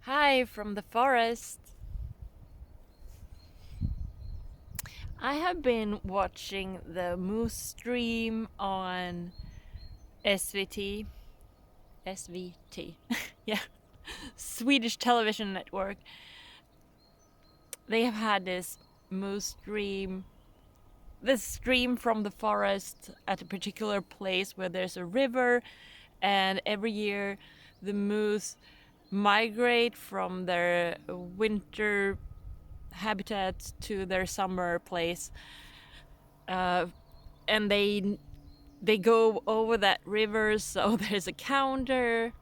Hi from the forest. I have been watching the moose stream on SVT. SVT. Yeah. Swedish television network. They have had this stream from the forest at a particular place where there's a river, and every year the moose migrate from their winter habitat to their summer place, and they go over that river. So there's a counter,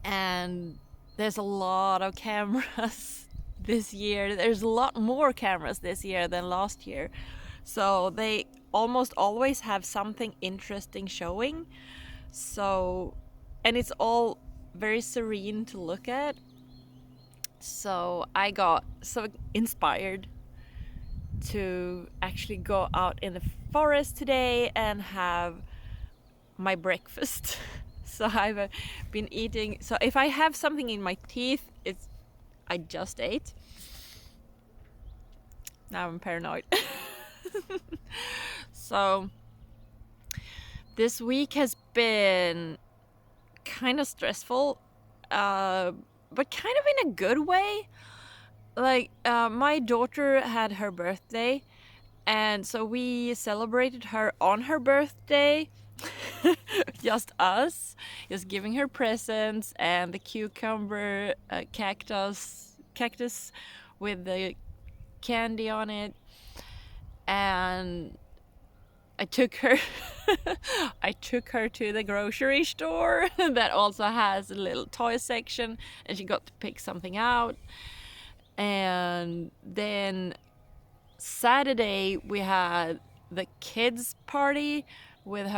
and there's a lot of cameras this year. There's a lot more cameras this year than last year, so they almost always have something interesting showing. So, and it's all very serene to look at. So I got so inspired to actually go out in the forest today and have my breakfast. So I've been eating. So if I have something in my teeth, it's I just ate. Now I'm paranoid. So this week has been kind of stressful, but kind of in a good way. Like my daughter had her birthday, and so we celebrated her on her birthday. Just us, just giving her presents and the cucumber cactus with the candy on it. And I took her I took her to the grocery store that also has a little toy section, and she got to pick something out. And then Saturday we had the kids party with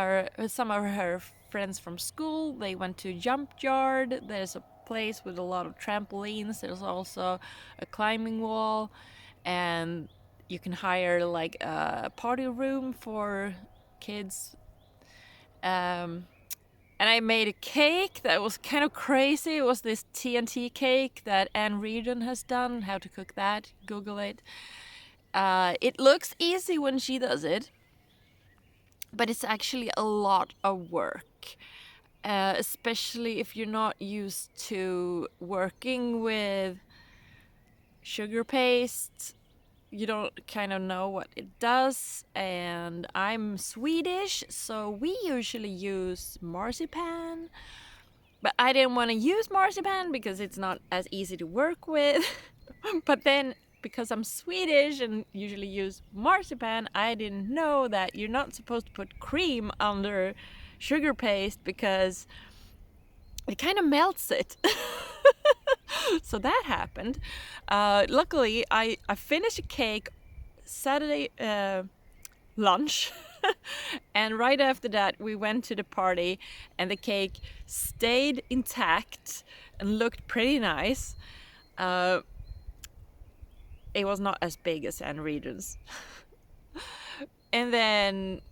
some of her friends from school. They went to Jump Yard. There's a place with a lot of trampolines. There's also a climbing wall, and you can hire like a party room for kids. And I made a cake that was kind of crazy. It was this TNT cake that Anne Reardon has done. How to cook that, Google it. It looks easy when she does it, but it's actually a lot of work, especially if you're not used to working with sugar paste. You don't kind of know what it does, and I'm Swedish, so we usually use marzipan, but I didn't want to use marzipan because it's not as easy to work with. But then, because I'm Swedish and usually use marzipan, I didn't know that you're not supposed to put cream under sugar paste because it kind of melts it. So that happened. Luckily, I finished a cake Saturday lunch. And right after that, we went to the party, and the cake stayed intact and looked pretty nice. It was not as big as Anne Reardon's. And then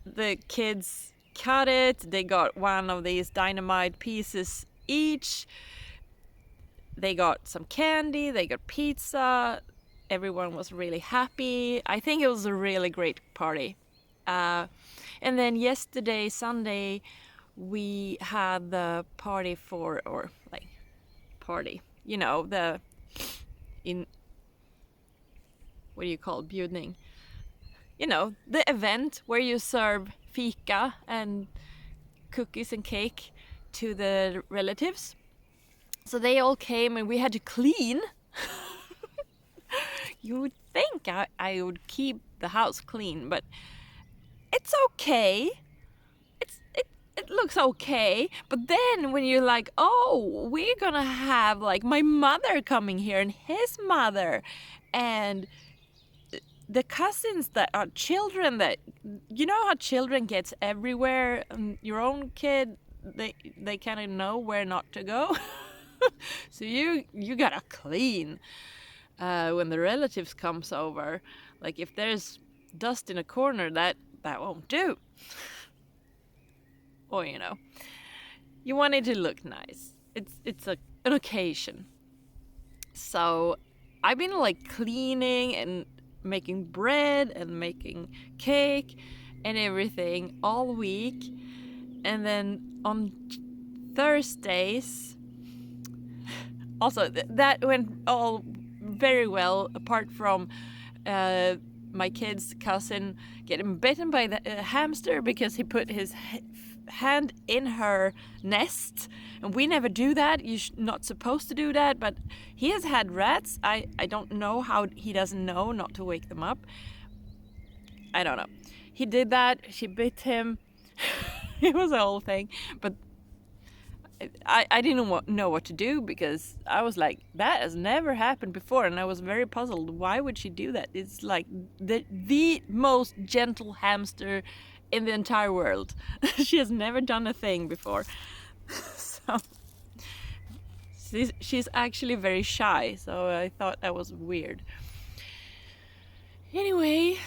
the kids cut it. They got one of these dynamite pieces each. They got some candy. They got pizza. Everyone was really happy. I think it was a really great party. And then yesterday, Sunday, we had the party you know, what do you call it, bjudning? You know, the event where you serve fika and cookies and cake to the relatives. So they all came, and we had to clean. You would think I would keep the house clean, but it's okay. It looks okay. But then when you're like, oh, we're gonna have like my mother coming here and his mother, and the cousins that are children, that you know how children gets everywhere, and your own kid, they kind of know where not to go. So you gotta clean when the relatives comes over. Like if there's dust in a corner, that won't do. Or you know, you want it to look nice. it's an occasion. So I've been like cleaning and making bread and making cake and everything all week. And then on Thursdays, also that went all very well, apart from my kid's cousin getting bitten by the hamster because he put his hand in her nest, and we never do that. You're not supposed to do that, but he has had rats. I don't know how he doesn't know not to wake them up. I don't know. He did that. She bit him. It was a whole thing, but I didn't know what to do, because I was like, that has never happened before, and I was very puzzled. Why would she do that? It's like the most gentle hamster in the entire world. She has never done a thing before. So she's actually very shy, so I thought that was weird. Anyway,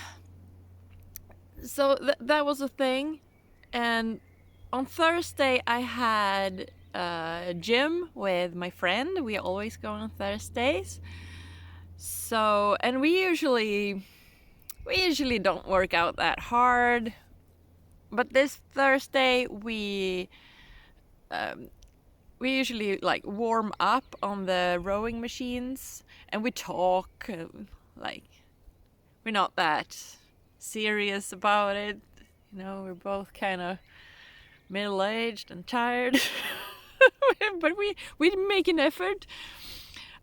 so that was a thing. And on Thursday I had a gym with my friend. We always go on Thursdays. So, and we usually don't work out that hard. But this Thursday we usually like warm up on the rowing machines, and we talk, like we're not that serious about it. You know, we're both kind of middle-aged and tired. But we make an effort.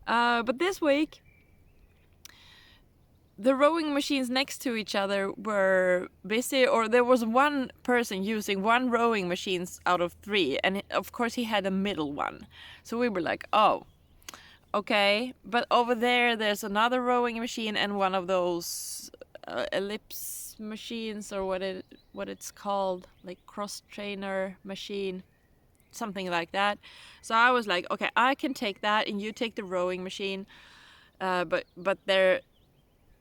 But this week, the rowing machines next to each other were busy, or there was one person using one rowing machine out of 3, and of course he had a middle one. So we were like, oh, okay. But over there's another rowing machine and one of those ellipse machines, or what it's called, like cross trainer machine, something like that. So I was like, okay, I can take that and you take the rowing machine, but they're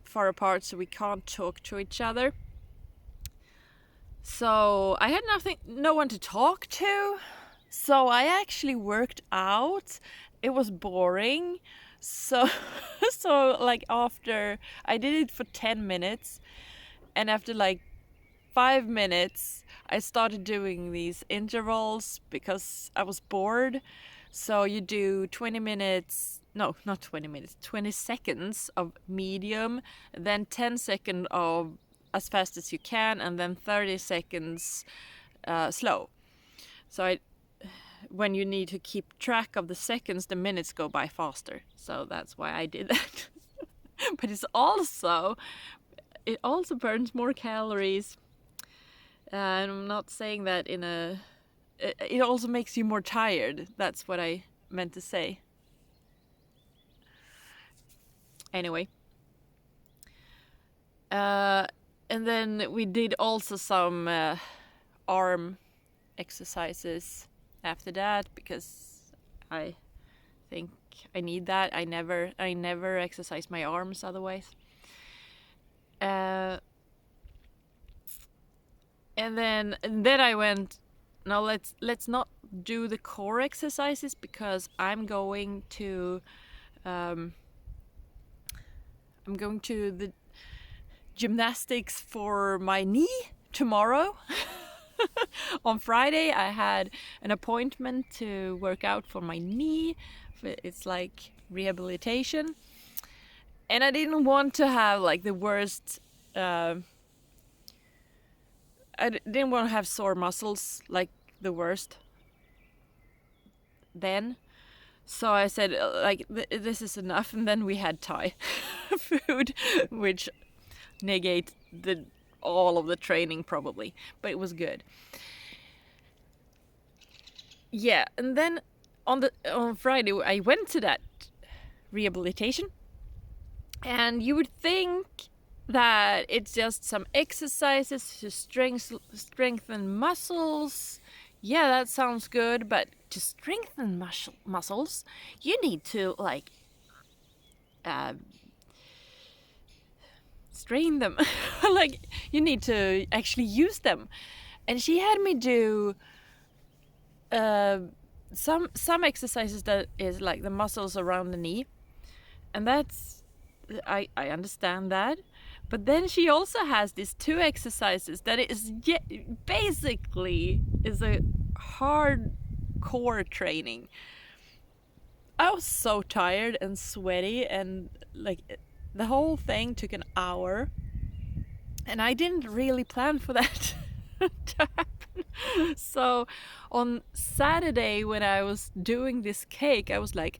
far apart, so we can't talk to each other. So I had no one to talk to, so I actually worked out. It was boring, so like after I did it for 10 minutes, and after like 5 minutes I started doing these intervals because I was bored. So you do 20 minutes, no, not 20 minutes, 20 seconds of medium, then 10 seconds of as fast as you can, and then 30 seconds slow. So when you need to keep track of the seconds, the minutes go by faster. So that's why I did that. But it also burns more calories. And I'm not saying that it also makes you more tired. That's what I meant to say. Anyway. And then we did also some arm exercises after that, because I think I need that. I never exercise my arms otherwise. And then I went, now let's not do the core exercises, because I'm going to the gymnastics for my knee tomorrow. On Friday I had an appointment to work out for my knee. It's like rehabilitation, and I didn't want to have like the worst I didn't want to have sore muscles, like the worst then. So I said, like, this is enough. And then we had Thai food, which negates all of the training probably. But it was good. Yeah, and then on Friday I went to that rehabilitation. And you would think that it's just some exercises to strengthen muscles. Yeah, that sounds good, but to strengthen muscles, you need to like strain them. Like, you need to actually use them. And she had me do some exercises that is like the muscles around the knee, and that's I understand that. But then she also has these 2 exercises that is basically is a hard core training. I was so tired and sweaty, and like the whole thing took an hour, and I didn't really plan for that to happen. So on Saturday when I was doing this cake, I was like,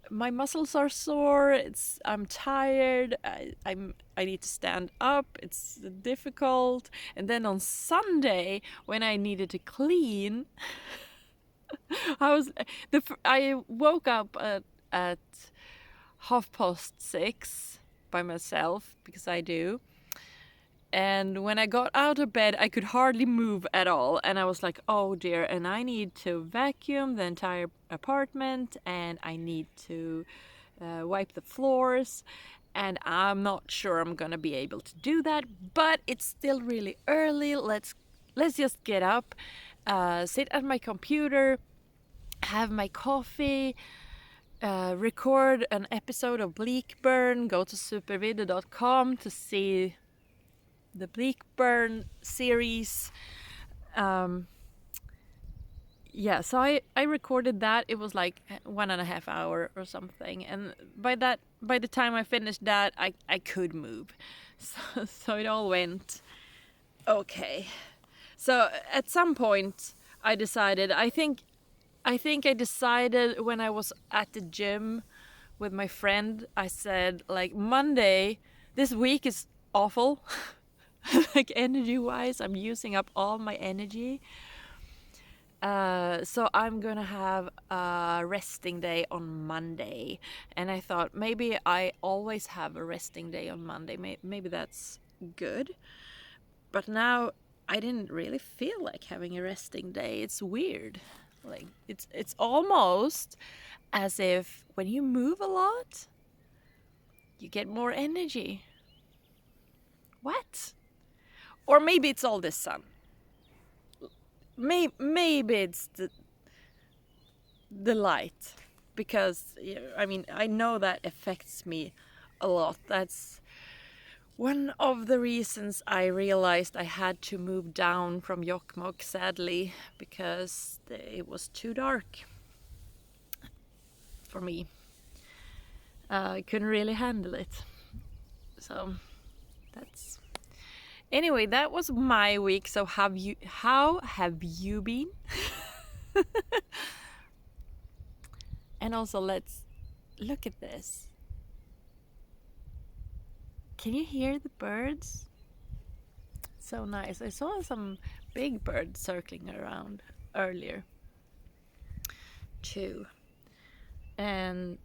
my muscles are sore. I'm tired. I need to stand up. It's difficult. And then on Sunday when I needed to clean, I woke up at 6:30 by myself, because I do. And when I got out of bed, I could hardly move at all. And I was like, oh dear, and I need to vacuum the entire apartment, and I need to wipe the floors. And I'm not sure I'm gonna be able to do that, but it's still really early. Let's just get up, sit at my computer, have my coffee, record an episode of Bleakburn, go to supervideo.com to see the Bleakburn series. Yeah, so I recorded that. It was like 1.5 hours or something, and by the time I finished that, I could move. So it all went okay. So at some point I decided, I think I decided when I was at the gym with my friend, I said, like, Monday, this week is awful. Like, energy wise, I'm using up all my energy. So I'm gonna have a resting day on Monday. And I thought maybe I always have a resting day on Monday. Maybe that's good. But now I didn't really feel like having a resting day. It's weird. Like, it's almost as if when you move a lot, you get more energy. What? Or maybe it's all the sun. Maybe it's the light, because I mean, I know that affects me a lot. That's one of the reasons I realized I had to move down from Jokkmokk, sadly, because it was too dark for me. I couldn't really handle it. So that's... Anyway, that was my week. So how have you been? And also, let's look at this. Can you hear the birds? So nice. I saw some big birds circling around earlier too. And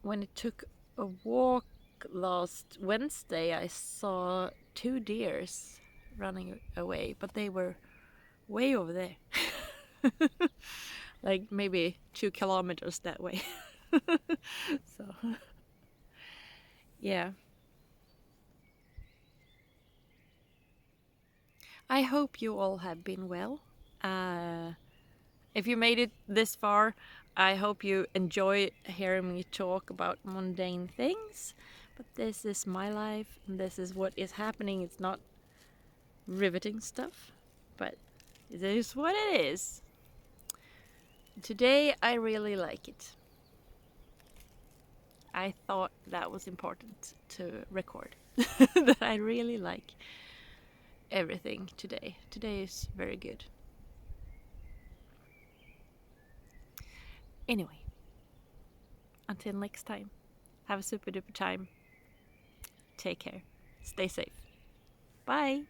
when I took a walk last Wednesday, I saw 2 deers running away, but they were way over there. Like maybe 2 kilometers that way. So yeah. I hope you all have been well. If you made it this far, I hope you enjoy hearing me talk about mundane things. But this is my life, and this is what is happening. It's not riveting stuff, but it is what it is. Today I really like it. I thought that was important to record. That I really like everything today. Today is very good. Anyway, until next time, have a super duper time. Take care. Stay safe. Bye.